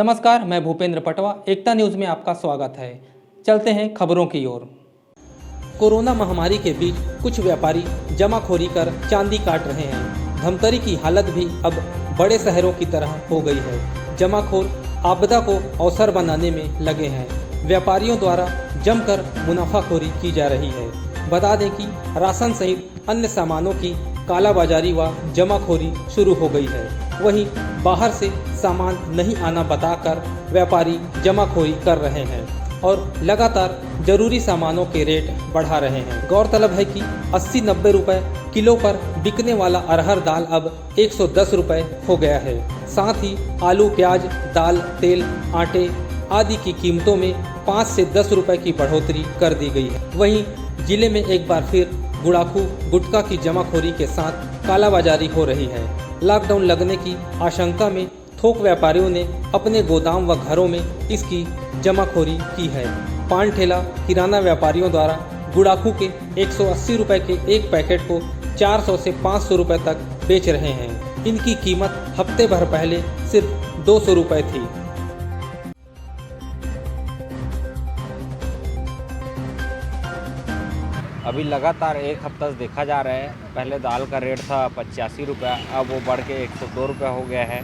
नमस्कार, मैं भूपेंद्र पटवा। एकता न्यूज़ में आपका स्वागत है। चलते हैं खबरों की ओर। कोरोना महामारी के बीच कुछ व्यापारी जमाखोरी कर चांदी काट रहे हैं। धमतरी की हालत भी अब बड़े शहरों की तरह हो गई है। जमाखोर आपदा को अवसर बनाने में लगे हैं। व्यापारियों द्वारा जमकर मुनाफाखोरी की जा रही है। बता दें कि राशन सहित अन्य सामानों की कालाबाजारी व जमाखोरी शुरू हो गई है। वहीं बाहर से सामान नहीं आना बताकर व्यापारी जमाखोरी कर रहे हैं और लगातार जरूरी सामानों के रेट बढ़ा रहे हैं। गौरतलब है कि 80-90 रुपए किलो पर बिकने वाला अरहर दाल अब 110 रुपए हो गया है। साथ ही आलू, प्याज, दाल, तेल, आटे आदि की कीमतों में 5 से 10 रुपए की बढ़ोतरी कर दी गई है। वहीं जिले में एक बार फिर गुड़ाखू गुटखा की जमाखोरी के साथ कालाबाजारी हो रही है। लॉकडाउन लगने की आशंका में थोक व्यापारियों ने अपने गोदाम व घरों में इसकी जमाखोरी की है। पान ठेला किराना व्यापारियों द्वारा गुड़ाखू के 180 रुपए के एक पैकेट को 400 से 500 रुपए तक बेच रहे हैं। इनकी कीमत हफ्ते भर पहले सिर्फ 200 रुपए थी। अभी लगातार एक हफ्ता से देखा जा रहा है, पहले दाल का रेट था 85 रुपये, अब वो बढ़ के 102 रुपये हो गया है।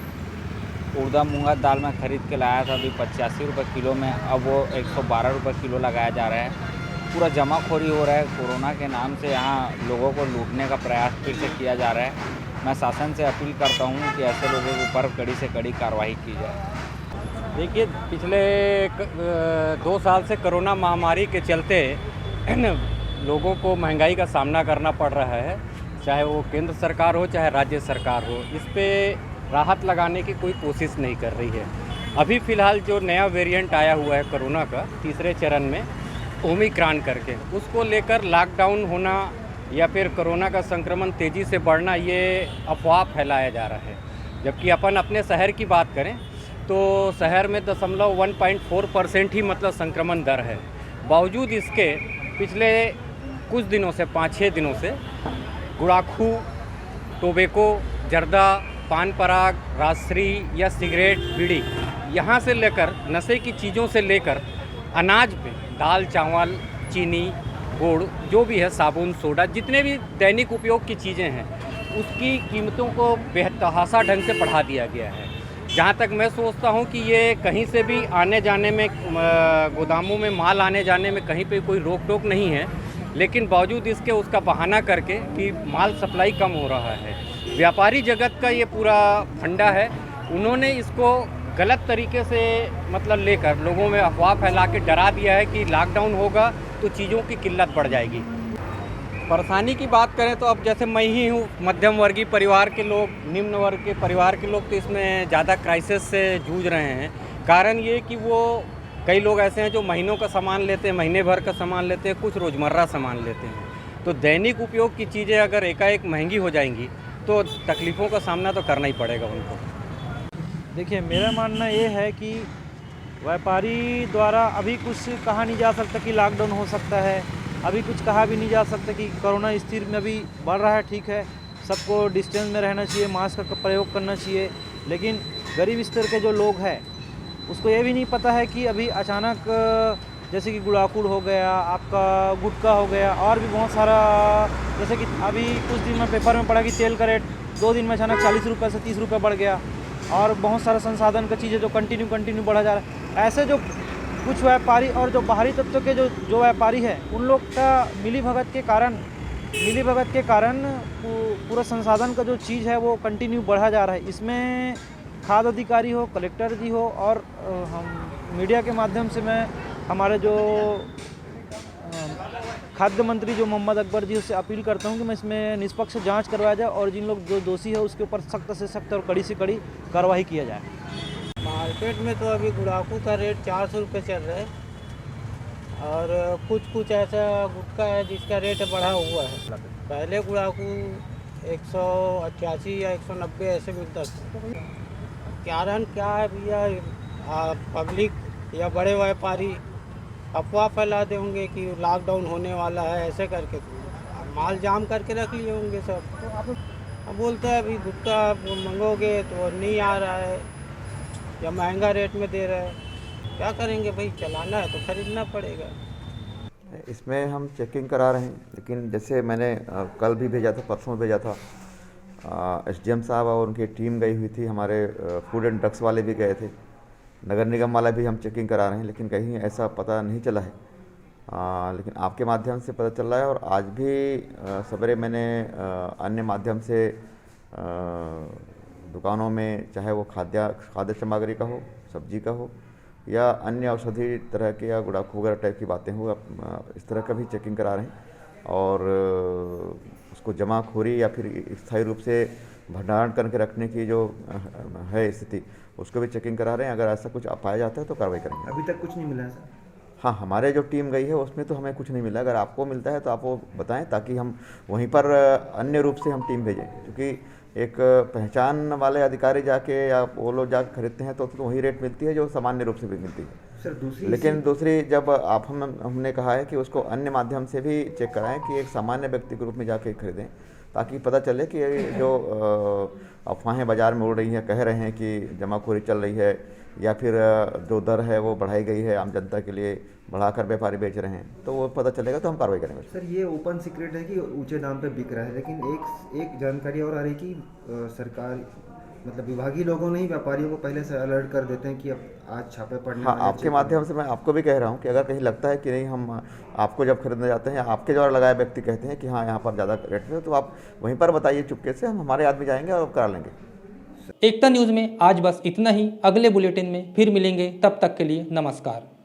उड़दा मूंगा दाल मैं ख़रीद के लाया था अभी 85 रुपये किलो में, अब वो 112 रुपये किलो लगाया जा रहा है। पूरा जमाखोरी हो रहा है। कोरोना के नाम से यहाँ लोगों को लूटने का प्रयास फिर से किया जा रहा है। मैं शासन से अपील करता हूँ कि ऐसे लोगों के ऊपर कड़ी से कड़ी कार्रवाई की जाए। देखिए, पिछले 2 साल से कोरोना महामारी के चलते लोगों को महंगाई का सामना करना पड़ रहा है, चाहे वो केंद्र सरकार हो चाहे राज्य सरकार हो। इस पे राहत लगाने की कोई कोशिश नहीं कर रही है। अभी फ़िलहाल जो नया वेरिएंट आया हुआ है कोरोना का तीसरे चरण में, ओमिक्रॉन करके, उसको लेकर लॉकडाउन होना या फिर कोरोना का संक्रमण तेज़ी से बढ़ना, ये अफवाह फैलाया जा रहा है। जबकि अपन अपने शहर की बात करें तो शहर में 1.4% ही मतलब संक्रमण दर है। बावजूद इसके पिछले कुछ दिनों से 5-6 दिनों से गुड़ाखू, टोबैको, जर्दा, पान पराग, राजश्री या सिगरेट, बीड़ी, यहाँ से लेकर नशे की चीज़ों से लेकर अनाज पे दाल, चावल, चीनी, गुड़, जो भी है, साबुन, सोडा, जितने भी दैनिक उपयोग की चीज़ें हैं, उसकी कीमतों को बेतहाशा ढंग से बढ़ा दिया गया है। जहाँ तक मैं सोचता हूँ कि ये कहीं से भी आने जाने में, गोदामों में माल आने जाने में कहीं पे कोई रोक टोक नहीं है, लेकिन बावजूद इसके उसका बहाना करके कि माल सप्लाई कम हो रहा है। व्यापारी जगत का ये पूरा फंडा है। उन्होंने इसको गलत तरीके से मतलब लेकर लोगों में अफवाह फैला के डरा दिया है कि लॉकडाउन होगा तो चीज़ों की किल्लत बढ़ जाएगी। परेशानी की बात करें तो अब जैसे मैं ही हूँ, मध्यम वर्गीय परिवार के लोग, निम्न वर्ग के परिवार के लोग तो इसमें ज़्यादा क्राइसिस से जूझ रहे हैं। कारण ये कि वो कई लोग ऐसे हैं जो महीनों का सामान लेते हैं, महीने भर का सामान लेते हैं, कुछ रोज़मर्रा सामान लेते हैं। तो दैनिक उपयोग की चीज़ें अगर एकाएक महंगी हो जाएंगी तो तकलीफ़ों का सामना तो करना ही पड़ेगा उनको। देखिए, मेरा मानना ये है कि व्यापारी द्वारा अभी कुछ कहा नहीं जा सकता कि लॉकडाउन हो सकता है। अभी कुछ कहा भी नहीं जा सकता कि कोरोना स्थिति में अभी बढ़ रहा है। ठीक है, सबको डिस्टेंस में रहना चाहिए, मास्क का प्रयोग करना चाहिए, लेकिन गरीब स्तर के जो लोग हैं उसको ये भी नहीं पता है कि अभी अचानक जैसे कि गुड़ाखू हो गया, आपका गुटखा हो गया, और भी बहुत सारा, जैसे कि अभी कुछ दिन में पेपर में पढ़ा कि तेल का रेट 2 दिन में अचानक 40 रुपये से 30 रुपये बढ़ गया, और बहुत सारा संसाधन का चीज़ें जो कंटिन्यू बढ़ा जा रहा है। ऐसे जो कुछ व्यापारी और जो बाहरी तत्व के जो व्यापारी हैं, उन लोग का मिलीभगत के कारण पूरा संसाधन का जो चीज़ है वो कंटिन्यू बढ़ा जा रहा है। इसमें खाद्य अधिकारी हो, कलेक्टर जी हो, और हम मीडिया के माध्यम से मैं हमारे जो खाद्य मंत्री जो मोहम्मद अकबर जी, उससे अपील करता हूं कि मैं इसमें निष्पक्ष जांच करवाया जाए और जिन लोग जो दोषी है उसके ऊपर सख्त से सख्त और कड़ी से कड़ी कार्रवाई किया जाए। मार्केट में तो अभी गुड़ाखू का रेट 400 रुपये चल रहा है, और कुछ ऐसा गुटखा है जिसका रेट बढ़ा हुआ है। पहले गुड़ाखू 188 या 190 ऐसे मिलता था। कारण क्या है भैया, पब्लिक या बड़े व्यापारी अफवाह फैलाते होंगे कि लॉकडाउन होने वाला है, ऐसे करके माल जाम करके रख लिए होंगे सब। तो अब बोलते हैं अभी गुटखा मंगोगे तो नहीं आ रहा है, या महंगा रेट में दे रहे हैं। क्या करेंगे भाई, चलाना है तो खरीदना पड़ेगा। इसमें हम चेकिंग करा रहे हैं, लेकिन जैसे मैंने कल भी भेजा था, परसों भेजा था, एसडीएम साहब और उनकी टीम गई हुई थी, हमारे फूड एंड ड्रग्स वाले भी गए थे, नगर निगम वाला भी हम चेकिंग करा रहे हैं, लेकिन कहीं ऐसा पता नहीं चला है। लेकिन आपके माध्यम से पता चल रहा है। और आज भी सवेरे मैंने अन्य माध्यम से दुकानों में, चाहे वो खाद्य सामग्री का हो, सब्जी का हो, या अन्य औषधि तरह के या गुड़ाखू वगैरह टाइप की बातें हो, इस तरह का भी चेकिंग करा रहे हैं। और उसको जमाखोरी या फिर स्थायी रूप से भंडारण करके रखने की जो है स्थिति, उसको भी चेकिंग करा रहे हैं। अगर ऐसा कुछ पाया जाता है तो कार्रवाई करेंगे। अभी तक कुछ नहीं मिला है सर? हाँ, हमारे जो टीम गई है उसमें तो हमें कुछ नहीं मिला। अगर आपको मिलता है तो आप वो बताएं, ताकि हम वहीं पर अन्य रूप से हम टीम भेजें, क्योंकि एक पहचान वाले अधिकारी जाके या वो लोग जाकर खरीदते हैं तो वही रेट मिलती है जो सामान्य रूप से भी मिलती है सर। दूसरी जब हमने कहा है कि उसको अन्य माध्यम से भी चेक कराएं, कि एक सामान्य व्यक्ति के रूप में जाके खरीदें, ताकि पता चले कि जो अफवाहें बाज़ार में उड़ रही हैं, कह रहे हैं कि जमाखोरी चल रही है, या फिर जो दर है वो बढ़ाई गई है आम जनता के लिए, बढ़ाकर व्यापारी बेच रहे हैं, तो वो पता चलेगा तो हम कार्रवाई करेंगे। सर, ये ओपन सीक्रेट है कि ऊंचे दाम पे बिक रहा है, लेकिन एक जानकारी और आ रही कि सरकार मतलब विभागीय लोगों ने ही व्यापारियों को पहले से अलर्ट कर देते हैं कि अब आज छापे पड़ने हाँ, वाले हैं, आपके माध्यम से मैं आपको भी कह रहा हूँ कि अगर कहीं लगता है कि नहीं, हम आपको जब खरीदने जाते हैं, आपके द्वारा लगाए व्यक्ति कहते हैं कि हाँ यहाँ पर ज़्यादा रेट है, तो आप वहीं पर बताइए चुपके से, हम हमारे आदमी जाएंगे और करा लेंगे। एकता न्यूज़ में आज बस इतना ही। अगले बुलेटिन में फिर मिलेंगे, तब तक के लिए नमस्कार।